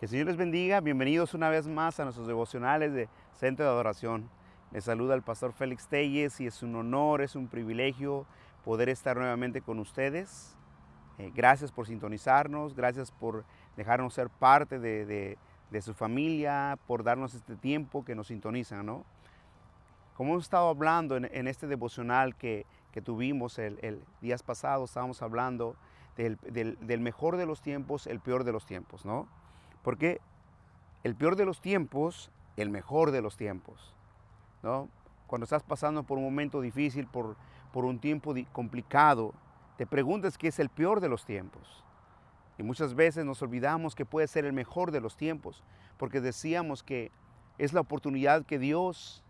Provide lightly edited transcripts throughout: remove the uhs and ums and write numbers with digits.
Que el Señor les bendiga. Bienvenidos una vez más a nuestros devocionales de Centro de Adoración. Les saluda el pastor Félix Telles y es un honor, es un privilegio poder estar nuevamente con ustedes. Gracias por sintonizarnos, gracias por dejarnos ser parte de su familia, por darnos este tiempo que nos sintonizan, ¿no? Como hemos estado hablando en este devocional que tuvimos el días pasados, estábamos hablando del mejor de los tiempos, el peor de los tiempos, ¿no? Porque el peor de los tiempos, el mejor de los tiempos, ¿no? Cuando estás pasando por un momento difícil, por un tiempo complicado, te preguntas qué es el peor de los tiempos. Y muchas veces nos olvidamos que puede ser el mejor de los tiempos, porque decíamos que es la oportunidad que Dios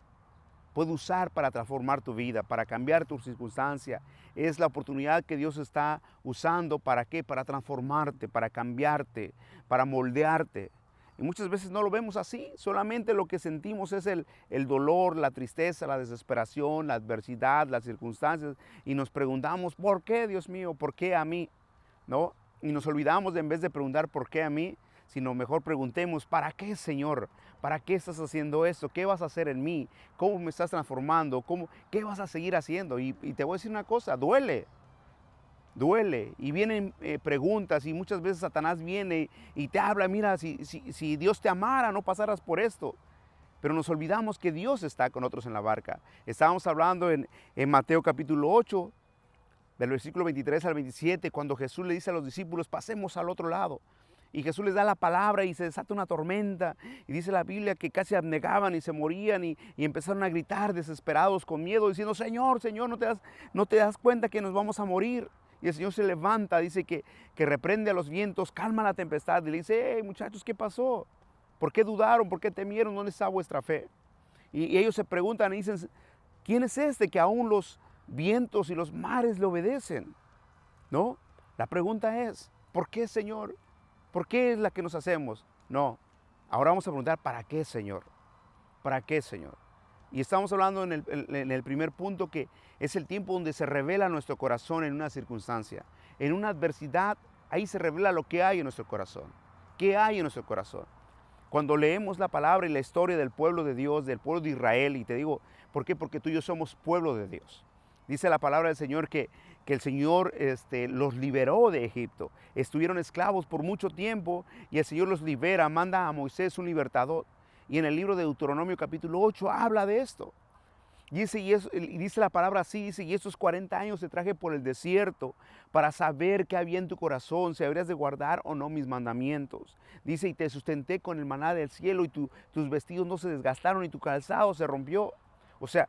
puede usar para transformar tu vida, para cambiar tu circunstancia. Es la oportunidad que Dios está usando, ¿para qué? Para transformarte, para cambiarte, para moldearte. Y muchas veces no lo vemos así, solamente lo que sentimos es el dolor, la tristeza, la desesperación, la adversidad, las circunstancias. Y nos preguntamos, ¿por qué, Dios mío? ¿Por qué a mí? ¿No? Y nos olvidamos de, en vez de preguntar ¿por qué a mí?, sino mejor preguntemos, ¿para qué, Señor? ¿Para qué estás haciendo esto? ¿Qué vas a hacer en mí? ¿Cómo me estás transformando? ¿Qué vas a seguir haciendo? Y te voy a decir una cosa, duele. Y vienen preguntas y muchas veces Satanás viene y te habla, mira, si Dios te amara, no pasaras por esto. Pero nos olvidamos que Dios está con nosotros en la barca. Estábamos hablando en Mateo capítulo 8, del versículo 23 al 27, cuando Jesús le dice a los discípulos, pasemos al otro lado. Y Jesús les da la palabra y se desata una tormenta. Y dice la Biblia que casi abnegaban y se morían y empezaron a gritar desesperados con miedo, diciendo, Señor, Señor, ¿no te das cuenta que nos vamos a morir? Y el Señor se levanta, dice que reprende a los vientos, calma la tempestad. Y le dice, hey muchachos, ¿qué pasó? ¿Por qué dudaron? ¿Por qué temieron? ¿Dónde está vuestra fe? Y ellos se preguntan y dicen, ¿quién es este que aún los vientos y los mares le obedecen? ¿No? La pregunta es, ¿por qué, Señor? ¿Por qué es la que nos hacemos? No. Ahora vamos a preguntar, ¿para qué, Señor? ¿Para qué, Señor? Y estamos hablando en el primer punto, que es el tiempo donde se revela nuestro corazón en una circunstancia. En una adversidad, ahí se revela lo que hay en nuestro corazón. ¿Qué hay en nuestro corazón? Cuando leemos la palabra y la historia del pueblo de Dios, del pueblo de Israel, y te digo, ¿por qué? Porque tú y yo somos pueblo de Dios. Dice la palabra del Señor que el Señor los liberó de Egipto. Estuvieron esclavos por mucho tiempo y el Señor los libera, manda a Moisés un libertador. Y en el libro de Deuteronomio capítulo 8 habla de esto. Dice la palabra así, dice, y estos 40 años te traje por el desierto para saber qué había en tu corazón, si habrías de guardar o no mis mandamientos. Dice, y te sustenté con el maná del cielo y tus vestidos no se desgastaron y tu calzado se rompió. O sea,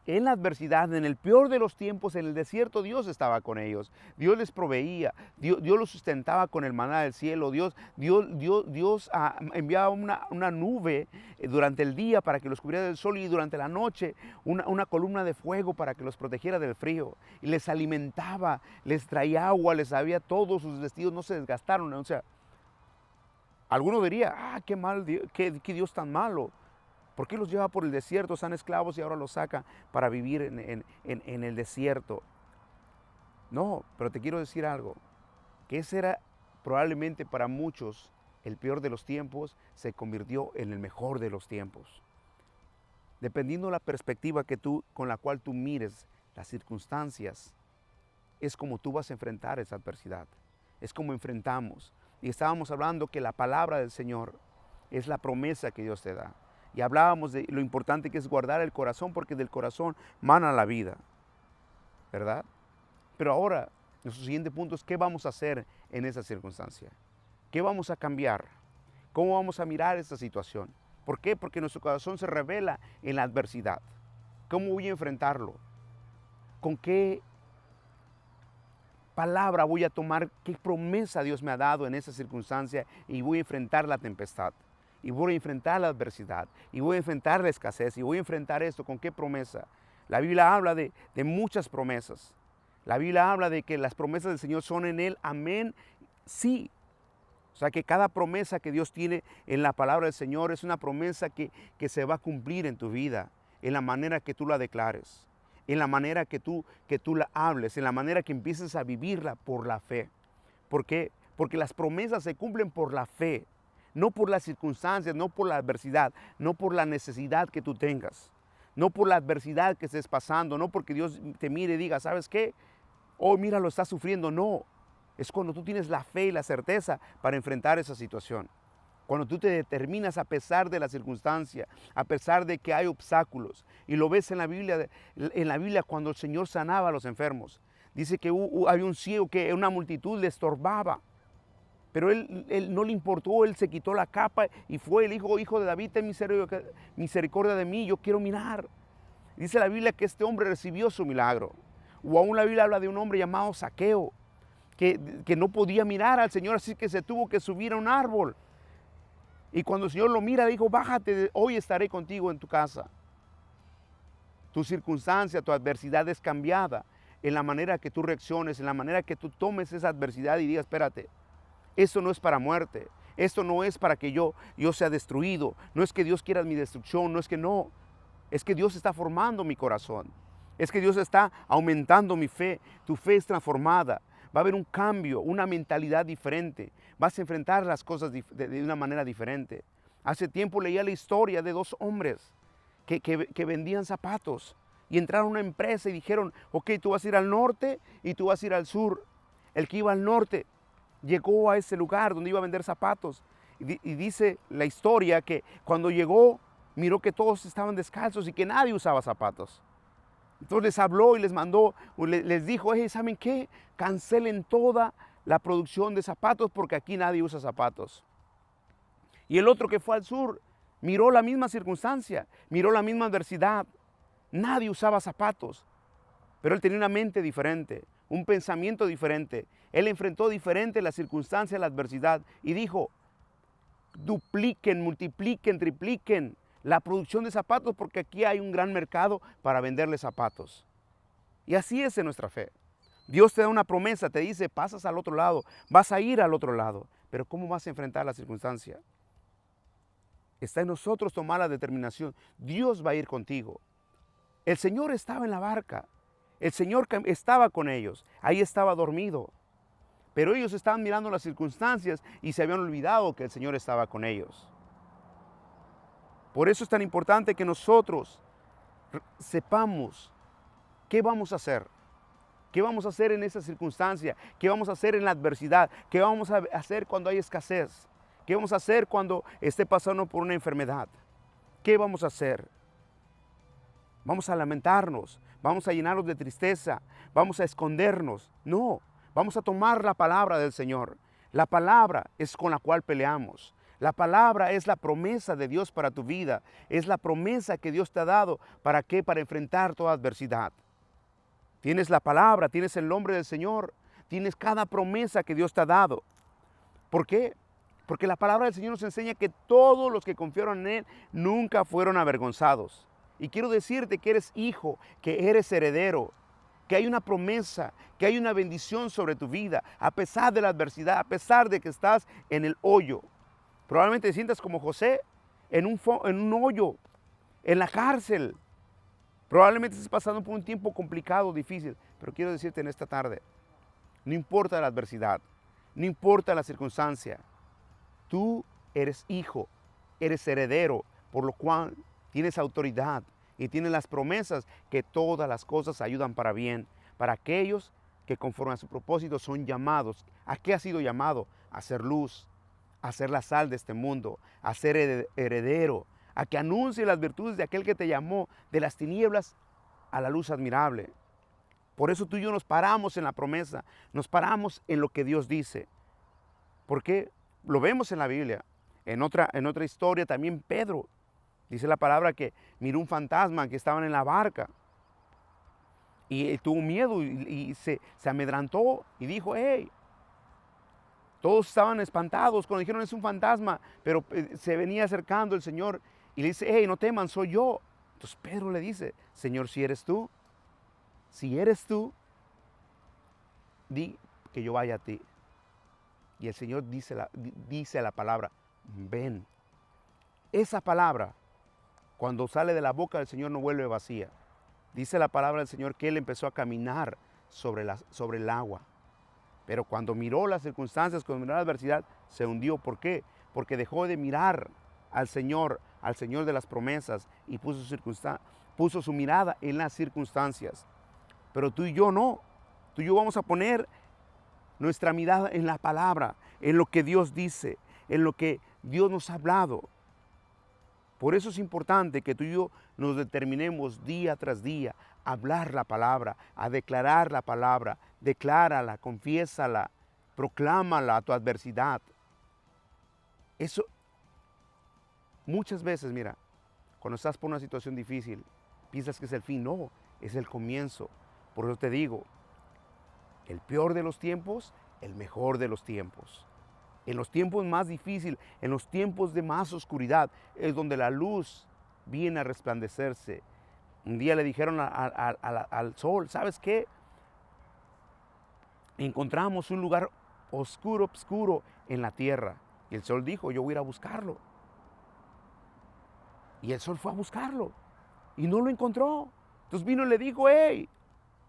en la adversidad, en el peor de los tiempos, en el desierto, Dios estaba con ellos. Dios les proveía, Dios los sustentaba con el maná del cielo. Dios enviaba una nube durante el día para que los cubriera del sol, y durante la noche una columna de fuego para que los protegiera del frío. Y les alimentaba, les traía agua, les había todo, sus vestidos no se desgastaron. O sea, alguno diría, qué mal, qué Dios tan malo. ¿Por qué los lleva por el desierto? Están esclavos y ahora los saca para vivir en el desierto. No, pero te quiero decir algo, que ese era probablemente para muchos el peor de los tiempos, se convirtió en el mejor de los tiempos. Dependiendo de la perspectiva con la cual tú mires las circunstancias, es como tú vas a enfrentar esa adversidad. Es como enfrentamos. Y estábamos hablando que la palabra del Señor es la promesa que Dios te da. Y hablábamos de lo importante que es guardar el corazón, porque del corazón mana la vida, ¿verdad? Pero ahora, nuestro siguiente punto es, ¿qué vamos a hacer en esa circunstancia? ¿Qué vamos a cambiar? ¿Cómo vamos a mirar esta situación? ¿Por qué? Porque nuestro corazón se revela en la adversidad. ¿Cómo voy a enfrentarlo? ¿Con qué palabra voy a tomar? ¿Qué promesa Dios me ha dado en esa circunstancia? Y voy a enfrentar la tempestad. Y voy a enfrentar la adversidad, y voy a enfrentar la escasez, y voy a enfrentar esto. ¿Con qué promesa? La Biblia habla de muchas promesas. La Biblia habla de que las promesas del Señor son en Él, amén, sí. O sea que cada promesa que Dios tiene en la palabra del Señor es una promesa que se va a cumplir en tu vida, en la manera que tú la declares, en la manera que tú la hables, en la manera que empieces a vivirla por la fe. ¿Por qué? Porque las promesas se cumplen por la fe. no por las circunstancias, no por la adversidad, no por la necesidad que tú tengas, no por la adversidad que estés pasando, no porque Dios te mire y diga, ¿sabes qué? Oh, mira, lo estás sufriendo. No, es cuando tú tienes la fe y la certeza para enfrentar esa situación. Cuando tú te determinas a pesar de la circunstancia, a pesar de que hay obstáculos. Y lo ves en la Biblia cuando el Señor sanaba a los enfermos. Dice que había un ciego que una multitud le estorbaba. Pero él no le importó, él se quitó la capa y fue, el hijo de David, ten misericordia de mí, yo quiero mirar. Dice la Biblia que este hombre recibió su milagro. O aún la Biblia habla de un hombre llamado Zaqueo, que no podía mirar al Señor, así que se tuvo que subir a un árbol. Y cuando el Señor lo mira, dijo, bájate, hoy estaré contigo en tu casa. Tu circunstancia, tu adversidad es cambiada en la manera que tú reacciones, en la manera que tú tomes esa adversidad y digas, espérate, esto no es para muerte, esto no es para que yo sea destruido, no es que Dios quiera mi destrucción, no es que no, es que Dios está formando mi corazón, es que Dios está aumentando mi fe, tu fe es transformada. Va a haber un cambio, una mentalidad diferente. Vas a enfrentar las cosas de una manera diferente. Hace tiempo leía la historia de dos hombres que vendían zapatos y entraron a una empresa y dijeron, ok, tú vas a ir al norte y tú vas a ir al sur. El que iba al norte llegó a ese lugar donde iba a vender zapatos y dice la historia que cuando llegó miró que todos estaban descalzos y que nadie usaba zapatos. Entonces les habló y les mandó, les dijo, hey, ¿saben qué? Cancelen toda la producción de zapatos porque aquí nadie usa zapatos. Y el otro que fue al sur miró la misma circunstancia, miró la misma adversidad. Nadie usaba zapatos, pero él tenía una mente diferente, un pensamiento diferente. Él enfrentó diferente la circunstancia, la adversidad y dijo, dupliquen, multipliquen, tripliquen la producción de zapatos porque aquí hay un gran mercado para venderle zapatos. Y así es en nuestra fe. Dios te da una promesa, te dice, pasas al otro lado, vas a ir al otro lado, pero ¿cómo vas a enfrentar la circunstancia? Está en nosotros tomar la determinación. Dios va a ir contigo. El Señor estaba en la barca, el Señor estaba con ellos, ahí estaba dormido, pero ellos estaban mirando las circunstancias y se habían olvidado que el Señor estaba con ellos. Por eso es tan importante que nosotros sepamos qué vamos a hacer. ¿Qué vamos a hacer en esa circunstancia? ¿Qué vamos a hacer en la adversidad? ¿Qué vamos a hacer cuando hay escasez? ¿Qué vamos a hacer cuando esté pasando por una enfermedad? ¿Qué vamos a hacer? ¿Vamos a lamentarnos? ¿Vamos a llenarnos de tristeza? ¿Vamos a escondernos? No, vamos a tomar la palabra del Señor. La palabra es con la cual peleamos. La palabra es la promesa de Dios para tu vida. Es la promesa que Dios te ha dado. ¿Para qué? Para enfrentar toda adversidad. Tienes la palabra, tienes el nombre del Señor, tienes cada promesa que Dios te ha dado. ¿Por qué? Porque la palabra del Señor nos enseña que todos los que confiaron en Él nunca fueron avergonzados. Y quiero decirte que eres hijo, que eres heredero, que hay una promesa, que hay una bendición sobre tu vida, a pesar de la adversidad, a pesar de que estás en el hoyo. Probablemente te sientas como José en un hoyo, en la cárcel. Probablemente estés pasando por un tiempo complicado, difícil, pero quiero decirte en esta tarde, no importa la adversidad, no importa la circunstancia, tú eres hijo, eres heredero, por lo cual tienes autoridad y tienes las promesas que todas las cosas ayudan para bien, para aquellos que conforme a su propósito son llamados. ¿A qué has sido llamado? A ser luz, a ser la sal de este mundo, a ser heredero, a que anuncie las virtudes de aquel que te llamó de las tinieblas a la luz admirable. Por eso tú y yo nos paramos en la promesa, nos paramos en lo que Dios dice. Porque lo vemos en la Biblia. En otra historia también Pedro, dice la palabra que miró un fantasma que estaban en la barca. Y tuvo miedo y se amedrantó y dijo, hey, todos estaban espantados cuando dijeron es un fantasma, pero se venía acercando el Señor y le dice, hey, no teman, soy yo. Entonces Pedro le dice, Señor, si eres tú, di que yo vaya a ti. Y el Señor dice la palabra, ven. Esa palabra, cuando sale de la boca del Señor, no vuelve vacía. Dice la palabra del Señor que Él empezó a caminar sobre el agua. Pero cuando miró las circunstancias, cuando miró la adversidad, se hundió. ¿Por qué? porque dejó de mirar al Señor de las promesas, y puso su mirada en las circunstancias. Pero tú y yo no. Tú y yo vamos a poner nuestra mirada en la palabra, en lo que Dios dice, en lo que Dios nos ha hablado. Por eso es importante que tú y yo nos determinemos día tras día a hablar la palabra, a declarar la palabra. Declárala, confiésala, proclámala a tu adversidad. Eso, muchas veces, mira, cuando estás por una situación difícil, piensas que es el fin. No, es el comienzo. Por eso te digo, el peor de los tiempos, el mejor de los tiempos. En los tiempos más difíciles, en los tiempos de más oscuridad, es donde la luz viene a resplandecerse. Un día le dijeron al sol, ¿sabes qué? Encontramos un lugar oscuro en la tierra. Y el sol dijo, yo voy a ir a buscarlo. Y el sol fue a buscarlo y no lo encontró. Entonces vino y le dijo, hey,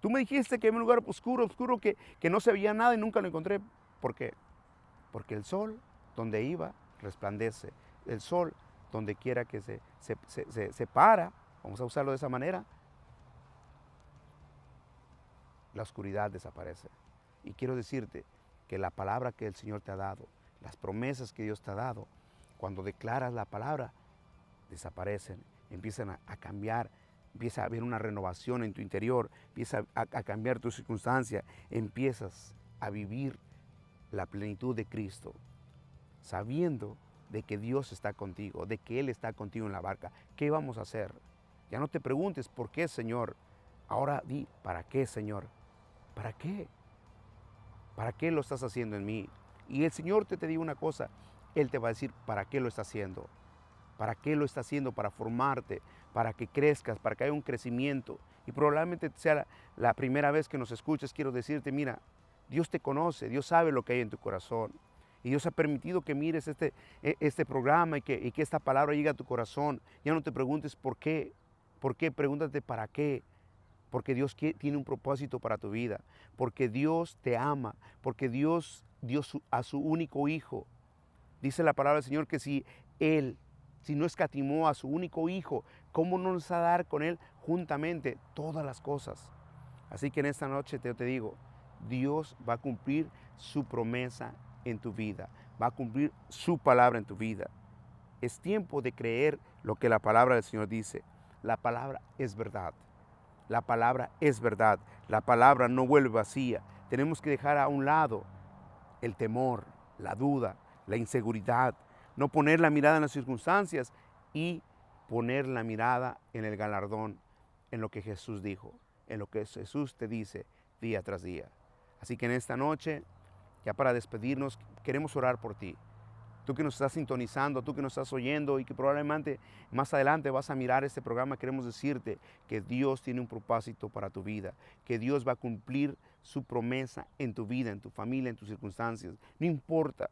tú me dijiste que había un lugar oscuro que no se veía nada y nunca lo encontré. ¿Por qué? Porque el sol donde iba resplandece. El sol donde quiera que se para, vamos a usarlo de esa manera, la oscuridad desaparece. Y quiero decirte que la palabra que el Señor te ha dado, las promesas que Dios te ha dado, cuando declaras la palabra, desaparecen, empiezan a cambiar, empieza a haber una renovación en tu interior, empieza a cambiar tu circunstancia, empiezas a vivir la plenitud de Cristo, sabiendo de que Dios está contigo, de que Él está contigo en la barca. ¿Qué vamos a hacer? Ya no te preguntes, ¿por qué, Señor? Ahora di, ¿para qué, Señor? ¿Para qué? ¿Para qué lo estás haciendo en mí? Y el Señor te digo una cosa, Él te va a decir, ¿para qué lo está haciendo? ¿Para qué lo está haciendo? Para formarte, para que crezcas, para que haya un crecimiento. Y probablemente sea la primera vez que nos escuches, quiero decirte, mira, Dios te conoce, Dios sabe lo que hay en tu corazón. Y Dios ha permitido que mires este programa y que esta palabra llegue a tu corazón. Ya no te preguntes por qué, pregúntate para qué. Porque Dios tiene un propósito para tu vida, porque Dios te ama, porque Dios dio a su único hijo. Dice la palabra del Señor que si no escatimó a su único hijo, ¿cómo no nos va a dar con Él juntamente todas las cosas? Así que en esta noche te digo, Dios va a cumplir su promesa en tu vida, va a cumplir su palabra en tu vida. Es tiempo de creer lo que la palabra del Señor dice. La palabra es verdad. La palabra es verdad. La palabra no vuelve vacía. Tenemos que dejar a un lado el temor, la duda, la inseguridad. No poner la mirada en las circunstancias y poner la mirada en el galardón, en lo que Jesús dijo, en lo que Jesús te dice día tras día. Así que en esta noche, ya para despedirnos, queremos orar por ti. Tú que nos estás sintonizando, tú que nos estás oyendo y que probablemente más adelante vas a mirar este programa, queremos decirte que Dios tiene un propósito para tu vida, que Dios va a cumplir su promesa en tu vida, en tu familia, en tus circunstancias. No importa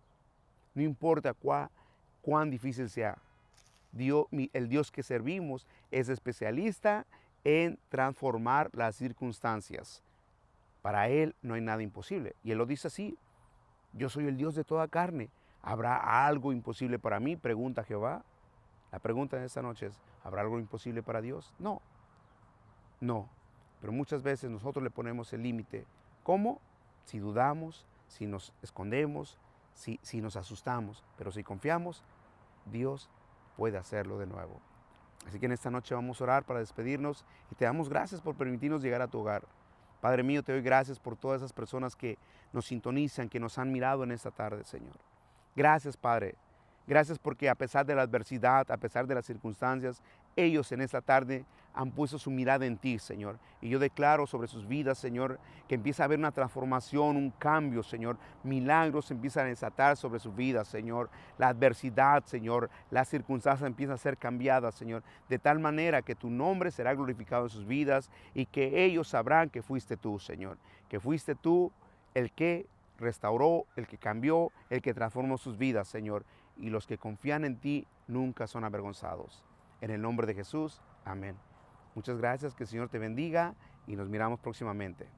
cuán difícil sea. El Dios que servimos es especialista en transformar las circunstancias. Para Él no hay nada imposible. Y Él lo dice así, yo soy el Dios de toda carne. ¿Habrá algo imposible para mí? Pregunta Jehová. La pregunta de esta noche es, ¿habrá algo imposible para Dios? No. Pero muchas veces nosotros le ponemos el límite. ¿Cómo? Si dudamos, si nos escondemos, si nos asustamos. Pero si confiamos, Dios puede hacerlo de nuevo. Así que en esta noche vamos a orar para despedirnos y te damos gracias por permitirnos llegar a tu hogar. Padre mío, te doy gracias por todas esas personas que nos sintonizan, que nos han mirado en esta tarde, Señor. Gracias, Padre. Gracias porque a pesar de la adversidad, a pesar de las circunstancias, ellos en esta tarde han puesto su mirada en ti, Señor. Y yo declaro sobre sus vidas, Señor, que empieza a haber una transformación, un cambio, Señor. Milagros empiezan a desatar sobre sus vidas, Señor. La adversidad, Señor, las circunstancias empiezan a ser cambiadas, Señor. De tal manera que tu nombre será glorificado en sus vidas y que ellos sabrán que fuiste tú, Señor. Que fuiste tú el que restauró, el que cambió, el que transformó sus vidas, Señor. Y los que confían en ti nunca son avergonzados. En el nombre de Jesús, amén. Muchas gracias, que el Señor te bendiga y nos miramos próximamente.